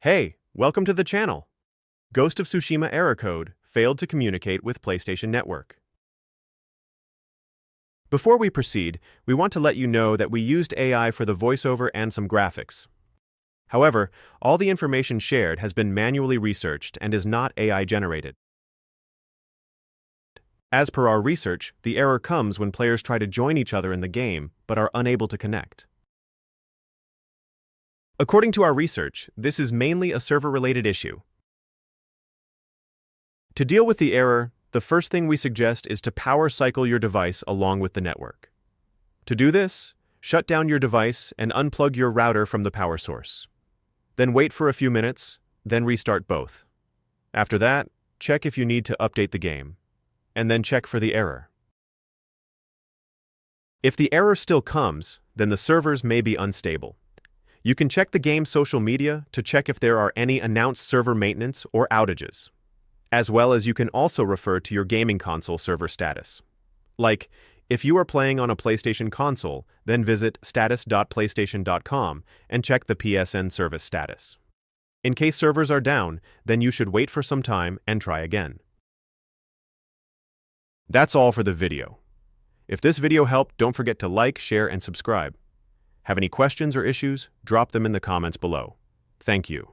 Hey, welcome to the channel. Ghost of Tsushima error code failed to communicate with PlayStation Network. Before we proceed, we want to let you know that we used AI for the voiceover and some graphics. However, all the information shared has been manually researched and is not AI generated. As per our research, the error comes when players try to join each other in the game but are unable to connect. According to our research, this is mainly a server-related issue. To deal with the error, the first thing we suggest is to power cycle your device along with the network. To do this, shut down your device and unplug your router from the power source. Then wait for a few minutes, then restart both. After that, check if you need to update the game, and then check for the error. If the error still comes, then the servers may be unstable. You can check the game's social media to check if there are any announced server maintenance or outages, as well as you can also refer to your gaming console server status. Like, if you are playing on a PlayStation console, then visit status.playstation.com and check the PSN service status. In case servers are down, then you should wait for some time and try again. That's all for the video. If this video helped, don't forget to like, share, and subscribe. Have any questions or issues? Drop them in the comments below. Thank you.